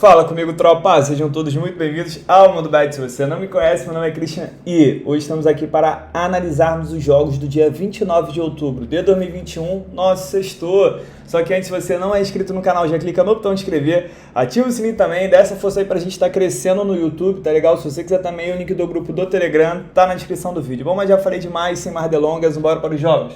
Fala comigo, tropa! Sejam todos muito bem-vindos ao Mundo Bet. Se você não me conhece, meu nome é Christian e hoje estamos aqui para analisarmos os jogos do dia 29 de outubro de 2021. Nossa, sextou! Só que antes, se você não é inscrito no canal, já clica no botão de inscrever, ativa o sininho também, dá essa força aí pra gente estar crescendo no YouTube, tá legal? Se você quiser também, o link do grupo do Telegram tá na descrição do vídeo. Bom, mas já falei demais, sem mais delongas, bora para os jogos.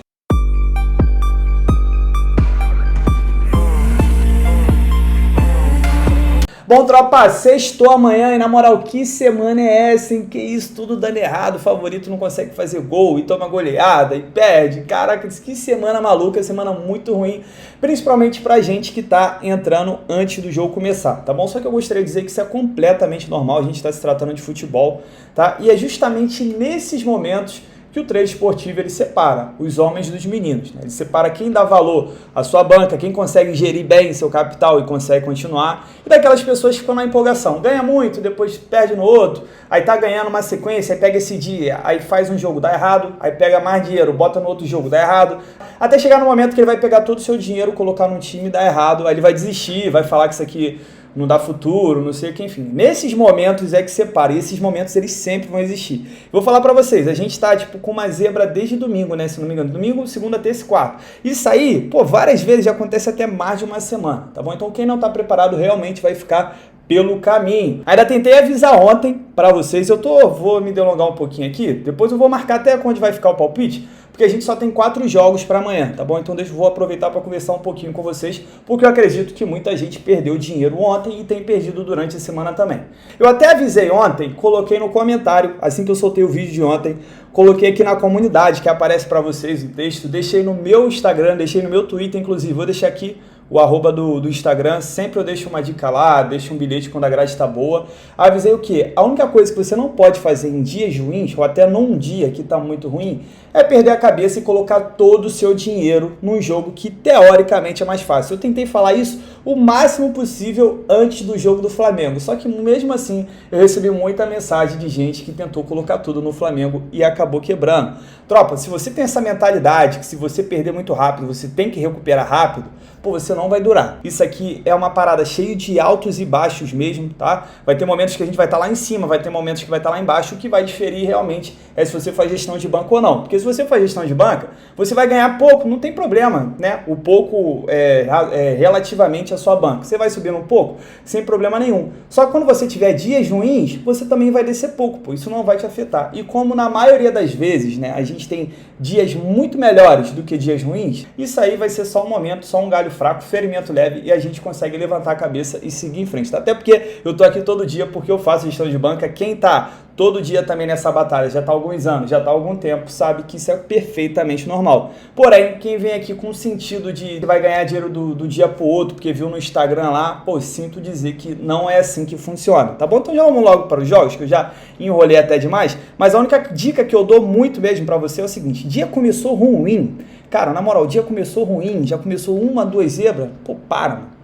Bom, tropa, sextou amanhã e na moral, que semana é essa, hein? Que isso, tudo dando errado, o favorito não consegue fazer gol e toma goleada e perde. Caraca, que semana maluca, semana muito ruim, principalmente pra gente que tá entrando antes do jogo começar, tá bom? Só que eu gostaria de dizer que isso é completamente normal, a gente tá se tratando de futebol, tá? E é justamente nesses momentos que o trade esportivo ele separa os homens dos meninos, né? Ele separa quem dá valor à sua banca, quem consegue gerir bem seu capital e consegue continuar, e daquelas pessoas que ficam na empolgação, ganha muito, depois perde no outro, aí tá ganhando uma sequência, aí pega esse dia, aí faz um jogo, dá errado, aí pega mais dinheiro, bota no outro jogo, dá errado, até chegar no momento que ele vai pegar todo o seu dinheiro, colocar num time e dá errado, aí ele vai desistir, vai falar que isso aqui não dá futuro, não sei o que, enfim. Nesses momentos é que separa, e esses momentos eles sempre vão existir. Vou falar pra vocês, a gente tá tipo com uma zebra desde domingo, né, se não me engano, domingo, segunda, terça e quarta. Isso aí, pô, várias vezes já acontece até mais de uma semana, tá bom? Então quem não tá preparado realmente vai ficar pelo caminho. Ainda tentei avisar ontem pra vocês, vou me delongar um pouquinho aqui, depois eu vou marcar até onde vai ficar o palpite, porque a gente só tem 4 jogos para amanhã, tá bom? Então vou aproveitar para conversar um pouquinho com vocês, porque eu acredito que muita gente perdeu dinheiro ontem e tem perdido durante a semana também. Eu até avisei ontem, coloquei no comentário, assim que eu soltei o vídeo de ontem, coloquei aqui na comunidade que aparece para vocês o texto, deixei no meu Instagram, deixei no meu Twitter, inclusive, vou deixar aqui o arroba do Instagram, sempre eu deixo uma dica lá, deixo um bilhete quando a grade está boa. Avisei o quê? A única coisa que você não pode fazer em dias ruins, ou até num dia que está muito ruim, é perder a cabeça e colocar todo o seu dinheiro num jogo que teoricamente é mais fácil. Eu tentei falar isso o máximo possível antes do jogo do Flamengo, só que mesmo assim eu recebi muita mensagem de gente que tentou colocar tudo no Flamengo e acabou quebrando. Tropa, se você tem essa mentalidade que se você perder muito rápido, você tem que recuperar rápido, pô, você não vai durar. Isso aqui é uma parada cheia de altos e baixos mesmo, tá? Vai ter momentos que a gente vai estar lá em cima, vai ter momentos que vai estar lá embaixo, o que vai diferir realmente é se você faz gestão de banco ou não. Porque se você faz gestão de banca, você vai ganhar pouco, não tem problema, né? O pouco é relativamente à sua banca. Você vai subindo um pouco, sem problema nenhum. Só que quando você tiver dias ruins, você também vai descer pouco, pô, isso não vai te afetar. E como na maioria das vezes, né, a gente tem dias muito melhores do que dias ruins, isso aí vai ser só um momento, só um galho fraco, ferimento leve, e a gente consegue levantar a cabeça e seguir em frente. Até porque eu tô aqui todo dia porque eu faço gestão de banca. Quem tá todo dia também nessa batalha, já tá há alguns anos, já tá há algum tempo, sabe que isso é perfeitamente normal. Porém, quem vem aqui com o sentido de vai ganhar dinheiro do dia pro outro, porque viu no Instagram lá, pô, sinto dizer que não é assim que funciona, tá bom? Então já vamos logo para os jogos, que eu já enrolei até demais, mas a única dica que eu dou muito mesmo para você é o seguinte: dia começou ruim, cara, na moral, o dia começou ruim, já começou 1, 2 zebras, pô, mano.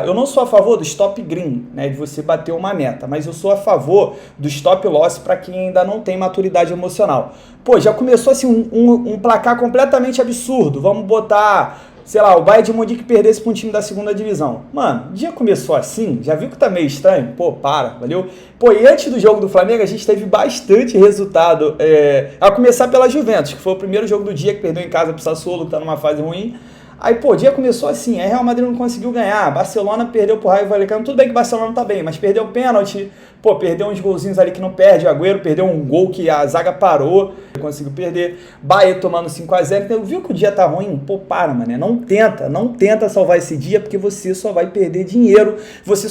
Eu não sou a favor do stop green, né, de você bater uma meta, mas eu sou a favor do stop loss para quem ainda não tem maturidade emocional. Pô, já começou assim um placar completamente absurdo, vamos botar, sei lá, o Bayern de Munique perdesse para um time da segunda divisão. Mano, o dia começou assim, já viu que tá meio estranho? Pô, valeu? Pô, e antes do jogo do Flamengo, a gente teve bastante resultado, a começar pela Juventus, que foi o primeiro jogo do dia, que perdeu em casa pro Sassuolo, que tá numa fase ruim. Aí, pô, o dia começou assim, aí Real Madrid não conseguiu ganhar, Barcelona perdeu pro Raio Vallecano, tudo bem que o Barcelona tá bem, mas perdeu o pênalti, pô, perdeu uns golzinhos ali que não perde, o Agüero perdeu um gol que a zaga parou, conseguiu perder, Bahia tomando 5-0, então viu que o dia tá ruim? Pô, mané, não tenta salvar esse dia, porque você só vai perder dinheiro, você,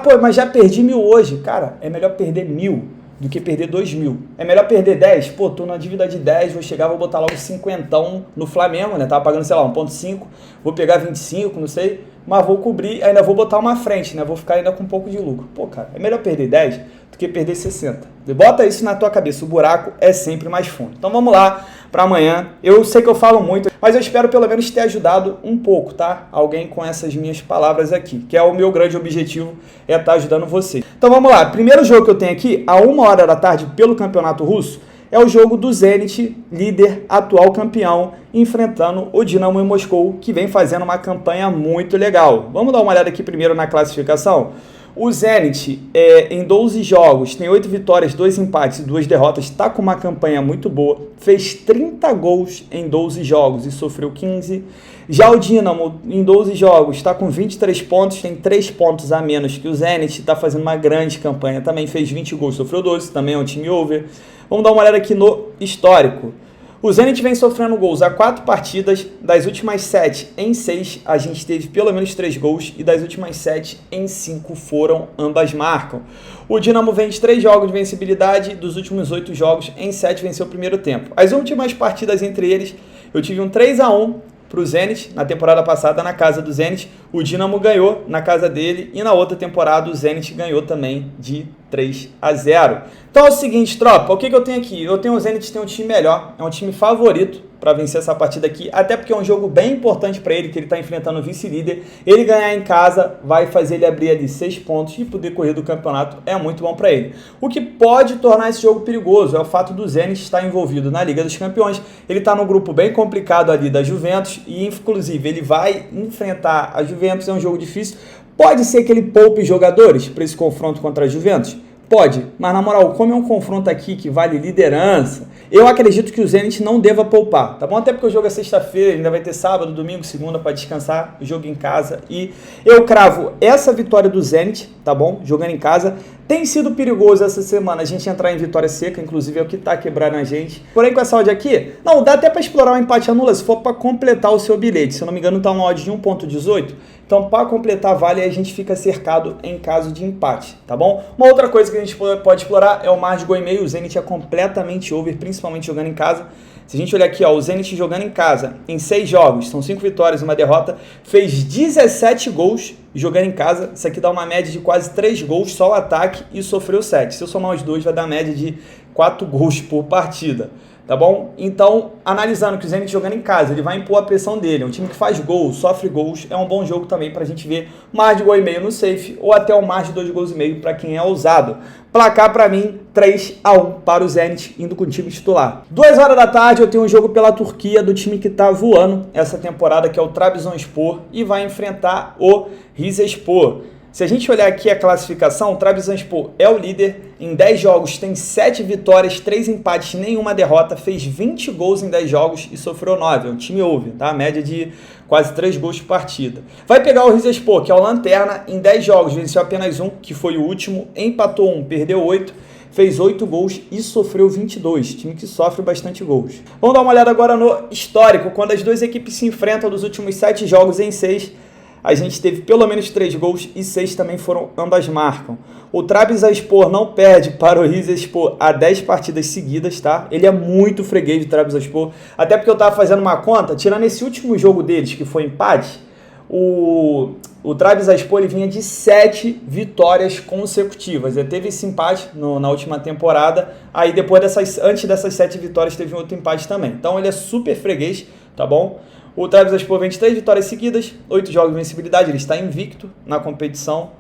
pô, mas já perdi 1.000 hoje, cara, é melhor perder 1.000 do que perder 2.000. É melhor perder 10? Pô, tô na dívida de 10, vou chegar, vou botar logo 50 no Flamengo, né? Tava pagando, sei lá, 1,5, vou pegar 25, não sei, mas vou cobrir, ainda vou botar uma frente, né? Vou ficar ainda com um pouco de lucro. Pô, cara, é melhor perder 10 do que perder 60. Bota isso na tua cabeça, o buraco é sempre mais fundo. Então vamos lá para amanhã. Eu sei que eu falo muito, mas eu espero pelo menos ter ajudado um pouco, tá? Alguém com essas minhas palavras aqui, que é o meu grande objetivo, é estar ajudando vocês. Então vamos lá, primeiro jogo que eu tenho aqui, a 1h da tarde pelo Campeonato Russo, é o jogo do Zenit, líder, atual campeão, enfrentando o Dinamo Moscou, que vem fazendo uma campanha muito legal. Vamos dar uma olhada aqui primeiro na classificação? O Zenit, em 12 jogos, tem 8 vitórias, 2 empates e 2 derrotas, está com uma campanha muito boa, fez 30 gols em 12 jogos e sofreu 15. Já o Dinamo, em 12 jogos, está com 23 pontos, tem 3 pontos a menos que o Zenit, está fazendo uma grande campanha, também fez 20 gols, sofreu 12, também é um time over. Vamos dar uma olhada aqui no histórico. O Zenit vem sofrendo gols há 4 partidas, das últimas 7 em 6 a gente teve pelo menos 3 gols e das últimas 7 em 5 foram ambas marcam. O Dinamo vem de 3 jogos de vencibilidade, dos últimos 8 jogos em 7 venceu o primeiro tempo. As últimas partidas entre eles eu tive um 3-1 para o Zenit, na temporada passada na casa do Zenit, o Dinamo ganhou na casa dele e na outra temporada o Zenit ganhou também de 3-0. Então é o seguinte, tropa, o que eu tenho aqui? Eu tenho o Zenit, tem um time melhor, é um time favorito para vencer essa partida aqui, até porque é um jogo bem importante para ele, que ele está enfrentando o vice-líder. Ele ganhar em casa vai fazer ele abrir ali 6 pontos e poder correr do campeonato é muito bom para ele. O que pode tornar esse jogo perigoso é o fato do Zenit estar envolvido na Liga dos Campeões. Ele está num grupo bem complicado ali da Juventus e inclusive ele vai enfrentar a Juventus, é um jogo difícil. Pode ser que ele poupe jogadores para esse confronto contra a Juventus? Pode, mas na moral, como é um confronto aqui que vale liderança, eu acredito que o Zenit não deva poupar, tá bom? Até porque o jogo é sexta-feira, ainda vai ter sábado, domingo, segunda para descansar, o jogo em casa. E eu cravo essa vitória do Zenit, tá bom? Jogando em casa. Tem sido perigoso essa semana a gente entrar em vitória seca, inclusive é o que tá quebrando a gente. Porém, com essa odd aqui, não, dá até para explorar um empate anula se for para completar o seu bilhete. Se eu não me engano, tá uma odd de 1.18. Então, para completar, vale, a gente fica cercado em caso de empate, tá bom? Uma outra coisa que a gente pode explorar é o margem de gol e meio. O Zenit é completamente over, principalmente jogando em casa. Se a gente olhar aqui, ó, o Zenit jogando em casa, em 6 jogos, são 5 vitórias e uma derrota, fez 17 gols jogando em casa. Isso aqui dá uma média de quase 3 gols só o ataque e sofreu 7. Se eu somar os dois, vai dar média de 4 gols por partida. Tá bom? Então, analisando que o Zenit jogando em casa, ele vai impor a pressão dele. É um time que faz gols, sofre gols. É um bom jogo também pra gente ver mais de gol e meio no safe ou até o mais de 2 gols e meio para quem é ousado. Placar pra mim, 3-1 para o Zenit, indo com o time titular. 2 horas da tarde eu tenho um jogo pela Turquia do time que tá voando essa temporada, que é o Trabzonspor, e vai enfrentar o Rizespor. Se a gente olhar aqui a classificação, o Trabzonspor é o líder, em 10 jogos tem 7 vitórias, 3 empates, nenhuma derrota, fez 20 gols em 10 jogos e sofreu 9, é um time over, tá? Média de quase 3 gols por partida. Vai pegar o Rizespor, que é o lanterna, em 10 jogos venceu apenas 1, que foi o último, empatou 1, perdeu 8, fez 8 gols e sofreu 22, time que sofre bastante gols. Vamos dar uma olhada agora no histórico, quando as duas equipes se enfrentam dos últimos 7 jogos em 6, a gente teve pelo menos 3 gols e 6 também foram, ambas marcam. O Trabzonspor não perde para o Rizespor há 10 partidas seguidas, tá? Ele é muito freguês do Trabzonspor, até porque eu tava fazendo uma conta, tirando esse último jogo deles, que foi empate, o Trabzonspor ele vinha de 7 vitórias consecutivas. Ele teve esse empate na última temporada, aí depois antes dessas 7 vitórias teve um outro empate também. Então ele é super freguês, tá bom? O Trabzonspor vem de 3 vitórias seguidas, 8 jogos de vencibilidade, ele está invicto na competição.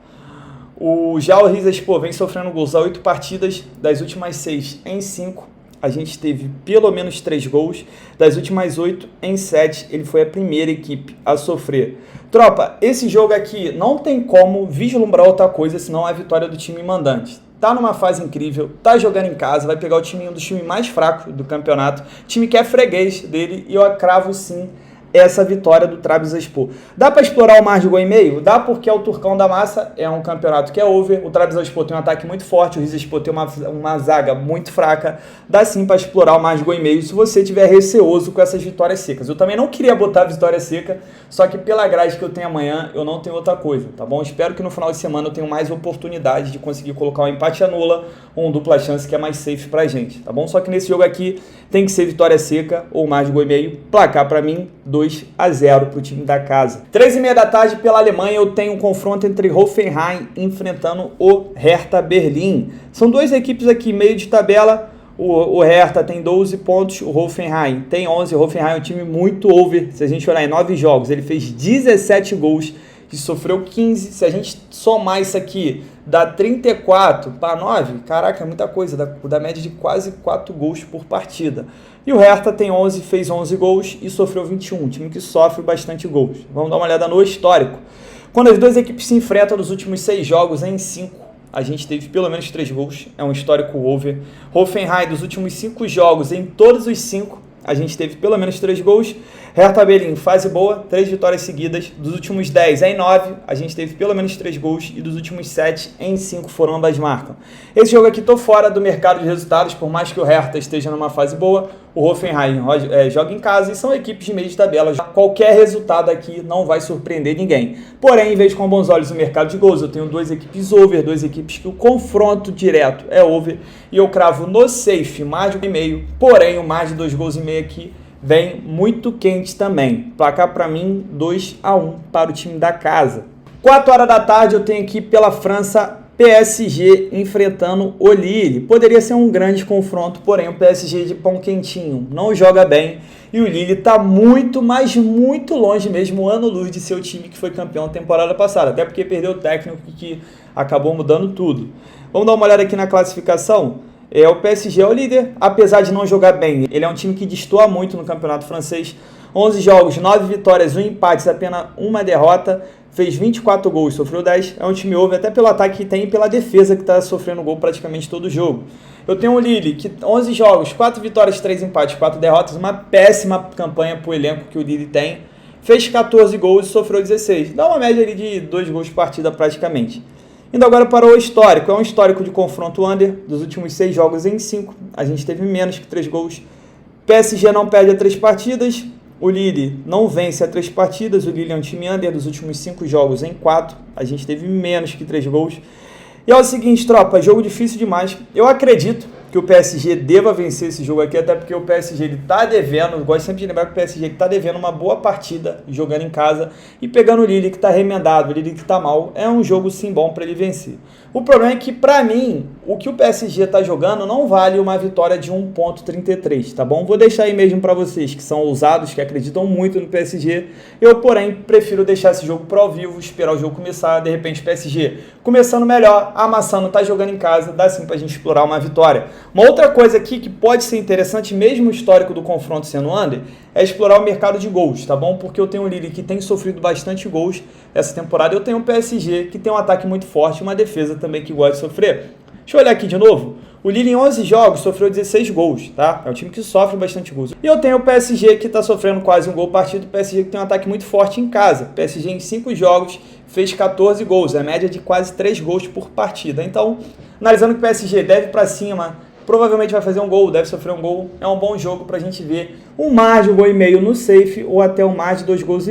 Já o Rizespor vem sofrendo gols há 8 partidas, das últimas 6 em 5, a gente teve pelo menos 3 gols, das últimas 8 em 7, ele foi a primeira equipe a sofrer. Tropa, esse jogo aqui não tem como vislumbrar outra coisa senão a vitória do time mandante. Tá numa fase incrível, tá jogando em casa, vai pegar um dos times mais fracos do campeonato, time que é freguês dele, e eu cravo sim essa vitória do Trabzonspor. Dá para explorar o margem de gol e meio? Dá, porque é o Turcão da Massa, é um campeonato que é over, o Trabzonspor tem um ataque muito forte, o Rizespor tem uma zaga muito fraca, dá sim para explorar o margem de gol e meio se você tiver receoso com essas vitórias secas. Eu também não queria botar a vitória seca, só que pela grade que eu tenho amanhã, eu não tenho outra coisa, tá bom? Espero que no final de semana eu tenha mais oportunidade de conseguir colocar um empate anula ou um dupla chance que é mais safe pra gente, tá bom? Só que nesse jogo aqui tem que ser vitória seca ou margem de gol e meio, placar pra mim 2-0 para o time da casa. 3h30 da tarde pela Alemanha eu tenho um confronto entre Hoffenheim enfrentando o Hertha Berlim. São duas equipes aqui meio de tabela. O Hertha tem 12 pontos, o Hoffenheim tem 11. O Hoffenheim é um time muito over. Se a gente olhar em 9 jogos, ele fez 17 gols e sofreu 15. Se a gente somar isso aqui, dá 34 para 9. Caraca, é muita coisa, dá média de quase 4 gols por partida. E o Hertha tem 11, fez 11 gols e sofreu 21, time que sofre bastante gols. Vamos dar uma olhada no histórico. Quando as duas equipes se enfrentam nos últimos 6 jogos, em 5, a gente teve pelo menos 3 gols, é um histórico over. Hoffenheim, dos últimos 5 jogos, em todos os 5, a gente teve pelo menos 3 gols. Hertha Berlim, fase boa, 3 vitórias seguidas. Dos últimos 10 em 9, a gente teve pelo menos 3 gols. E dos últimos 7 em 5 foram ambas marcas. Esse jogo aqui, tô fora do mercado de resultados, por mais que o Hertha esteja numa fase boa. O Hoffenheim joga em casa e são equipes de meio de tabela. Qualquer resultado aqui não vai surpreender ninguém. Porém, vejo com bons olhos o mercado de gols. Eu tenho 2 equipes over, 2 equipes que o confronto direto é over. E eu cravo no safe mais de 1,5. Porém, o mais de 2 gols e meio aqui vem muito quente também. Placar para mim 2-1 para o time da casa. 4 horas da tarde eu tenho aqui pela França PSG enfrentando o Lille. Poderia ser um grande confronto, porém o PSG de pão quentinho não joga bem e o Lille está muito, mas muito longe mesmo, ano-luz de ser o time que foi campeão temporada passada, até porque perdeu o técnico que acabou mudando tudo. Vamos dar uma olhada aqui na classificação. O PSG é o líder, apesar de não jogar bem. Ele é um time que destoa muito no campeonato francês. 11 jogos, 9 vitórias, 1 empate, apenas 1 derrota. Fez 24 gols, sofreu 10. É um time over, até pelo ataque que tem e pela defesa que está sofrendo gol praticamente todo jogo. Eu tenho o Lille, que 11 jogos, 4 vitórias, 3 empates, 4 derrotas. Uma péssima campanha para o elenco que o Lille tem. Fez 14 gols e sofreu 16. Dá uma média ali de 2 gols por partida praticamente. Indo agora para o histórico, é um histórico de confronto under, dos últimos 6 jogos em 5, a gente teve menos que 3 gols. PSG não perde a 3 partidas, o Lille não vence a 3 partidas, o Lille é um time under, dos últimos 5 jogos em 4, a gente teve menos que 3 gols. E é o seguinte, tropa, jogo difícil demais, eu acredito que o PSG deva vencer esse jogo aqui, até porque o PSG ele tá devendo, eu gosto sempre de lembrar que o PSG está devendo uma boa partida jogando em casa e pegando o Lille que está remendado, o Lille que está mal, é um jogo sim bom para ele vencer. O problema é que para mim, o que o PSG está jogando não vale uma vitória de 1,33, tá bom? Vou deixar aí mesmo para vocês que são ousados, que acreditam muito no PSG, eu porém prefiro deixar esse jogo para ao vivo, esperar o jogo começar, de repente o PSG começando melhor, amassando, tá jogando em casa, dá sim para a gente explorar uma vitória. Uma outra coisa aqui que pode ser interessante, mesmo o histórico do confronto sendo under, é explorar o mercado de gols, tá bom? Porque eu tenho o Lille que tem sofrido bastante gols essa temporada, eu tenho o PSG que tem um ataque muito forte e uma defesa também que gosta de sofrer. Deixa eu olhar aqui de novo. O Lille em 11 jogos sofreu 16 gols, tá? É um time que sofre bastante gols. E eu tenho o PSG que tá sofrendo quase um gol partido, o PSG que tem um ataque muito forte em casa. O PSG em 5 jogos fez 14 gols, é a média de quase 3 gols por partida. Então, analisando que o PSG deve para cima, provavelmente vai fazer um gol, deve sofrer um gol, é um bom jogo pra gente ver um mais de 1,5 gol no safe ou até um mais de 2,5 gols.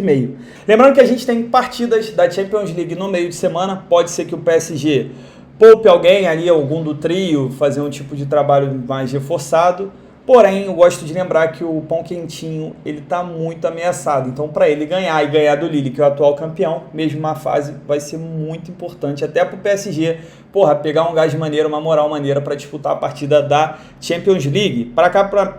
Lembrando que a gente tem partidas da Champions League no meio de semana, pode ser que o PSG poupe alguém ali, algum do trio, fazer um tipo de trabalho mais reforçado. Porém, eu gosto de lembrar que o pão quentinho, ele tá muito ameaçado. Então, para ele ganhar e ganhar do Lille, que é o atual campeão, mesmo uma fase, vai ser muito importante. Até pro PSG, pegar um gás maneiro, uma moral maneira para disputar a partida da Champions League.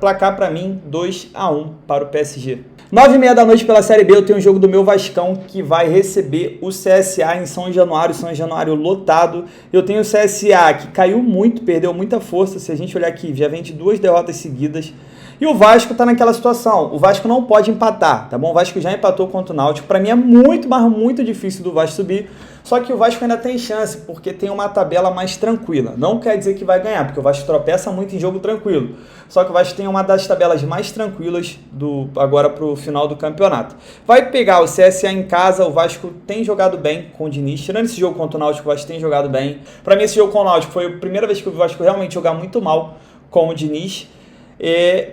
Placar para mim, 2-1 para o PSG. 9h30 da noite pela Série B, eu tenho um jogo do meu Vascão que vai receber o CSA em São Januário lotado. Eu tenho o CSA que caiu muito, perdeu muita força, se a gente olhar aqui, já vem de 2 derrotas seguidas. E o Vasco tá naquela situação, o Vasco não pode empatar, tá bom? O Vasco já empatou contra o Náutico, para mim é muito, mas muito difícil do Vasco subir, só que o Vasco ainda tem chance, porque tem uma tabela mais tranquila. Não quer dizer que vai ganhar, porque o Vasco tropeça muito em jogo tranquilo, só que o Vasco tem uma das tabelas mais tranquilas agora pro final do campeonato. Vai pegar o CSA em casa, o Vasco tem jogado bem com o Diniz, tirando esse jogo contra o Náutico, o Vasco tem jogado bem. Para mim esse jogo com o Náutico foi a primeira vez que eu vi o Vasco realmente jogar muito mal com o Diniz.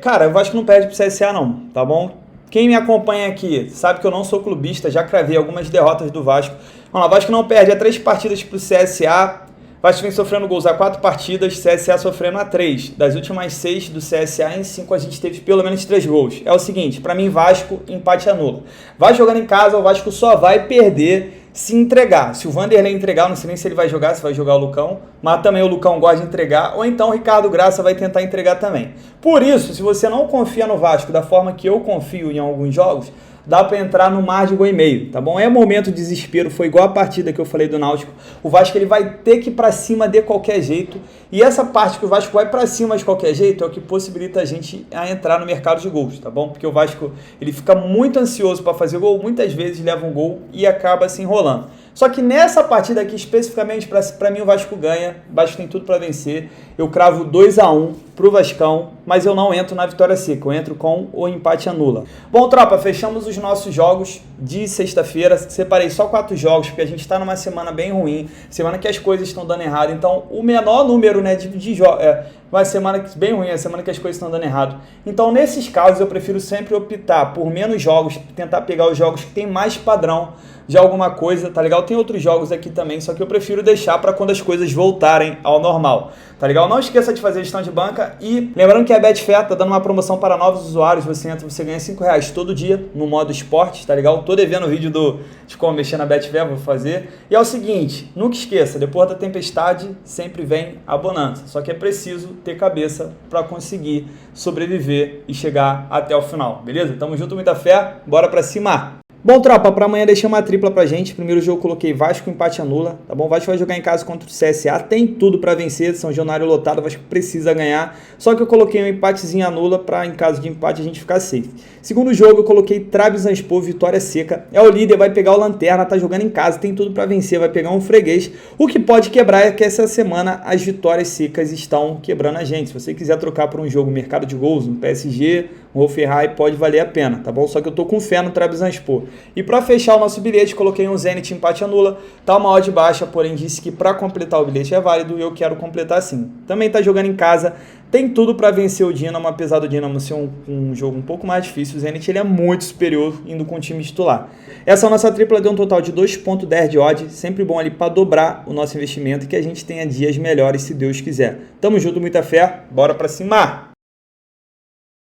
Cara, o Vasco não perde pro CSA não, tá bom? Quem me acompanha aqui sabe que eu não sou clubista, já cravei algumas derrotas do Vasco. O Vasco não perde, 3 partidas pro CSA, o Vasco vem sofrendo gols a 4 partidas, CSA sofrendo a 3. Das últimas 6 do CSA, em 5 a gente teve pelo menos 3 gols. É o seguinte, pra mim Vasco, empate anula. Vai jogando em casa, o Vasco só vai perder se entregar. Se o Vanderlei entregar, não sei nem se ele vai jogar, se vai jogar o Lucão, mas também o Lucão gosta de entregar, ou então o Ricardo Graça vai tentar entregar também. Por isso, se você não confia no Vasco da forma que eu confio em alguns jogos, dá para entrar no mar de gol e meio, tá bom? É momento de desespero, foi igual a partida que eu falei do Náutico. O Vasco ele vai ter que ir para cima de qualquer jeito, e essa parte que o Vasco vai para cima de qualquer jeito é o que possibilita a gente a entrar no mercado de gols, tá bom? Porque o Vasco ele fica muito ansioso para fazer gol, muitas vezes leva um gol e acaba se enrolando. Só que nessa partida aqui, especificamente, para mim o Vasco ganha, o Vasco tem tudo para vencer. Eu cravo 2-1 pro Vascão, mas eu não entro na vitória seca, eu entro com o empate anula. Bom, tropa, fechamos os nossos jogos de sexta-feira. Separei só 4 jogos, porque a gente está numa semana bem ruim, semana que as coisas estão dando errado. Então, o menor número, né, de jogos... uma semana bem ruim, a semana que as coisas estão dando errado. Então, nesses casos, eu prefiro sempre optar por menos jogos, tentar pegar os jogos que tem mais padrão de alguma coisa, tá legal? Tem outros jogos aqui também, só que eu prefiro deixar para quando as coisas voltarem ao normal, tá legal? Não esqueça de fazer gestão de banca e lembrando que a Betfair tá dando uma promoção para novos usuários, você entra, você ganha R$5 todo dia no modo esporte, tá legal? Tô devendo o vídeo de como mexer na Betfair, vou fazer. E é o seguinte, nunca esqueça, depois da tempestade sempre vem a bonança, só que é preciso ter cabeça para conseguir sobreviver e chegar até o final, beleza? Tamo junto, muita fé, bora pra cima! Bom, tropa, para amanhã deixei uma tripla pra gente. Primeiro jogo eu coloquei Vasco, empate anula, tá bom? O Vasco vai jogar em casa contra o CSA, tem tudo para vencer, São Januário lotado, o Vasco precisa ganhar. Só que eu coloquei um empatezinho anula para em caso de empate a gente ficar safe. Segundo jogo eu coloquei Trabzonspor, vitória seca. É o líder, vai pegar o Lanterna, tá jogando em casa, tem tudo para vencer, vai pegar um freguês. O que pode quebrar é que essa semana as vitórias secas estão quebrando a gente. Se você quiser trocar por um jogo mercado de gols, um PSG, um Hoffenheim, pode valer a pena, tá bom? Só que eu tô com fé no Trabzonspor. E para fechar o nosso bilhete, coloquei um Zenit empate anula, tá uma odd baixa, porém disse que para completar o bilhete é válido e eu quero completar sim. Também tá jogando em casa, tem tudo para vencer o Dinamo, apesar do Dinamo ser um jogo um pouco mais difícil, o Zenit ele é muito superior indo com o time titular. Essa nossa tripla deu um total de 2.10 de odd, sempre bom ali para dobrar o nosso investimento e que a gente tenha dias melhores se Deus quiser. Tamo junto, muita fé, bora para cima!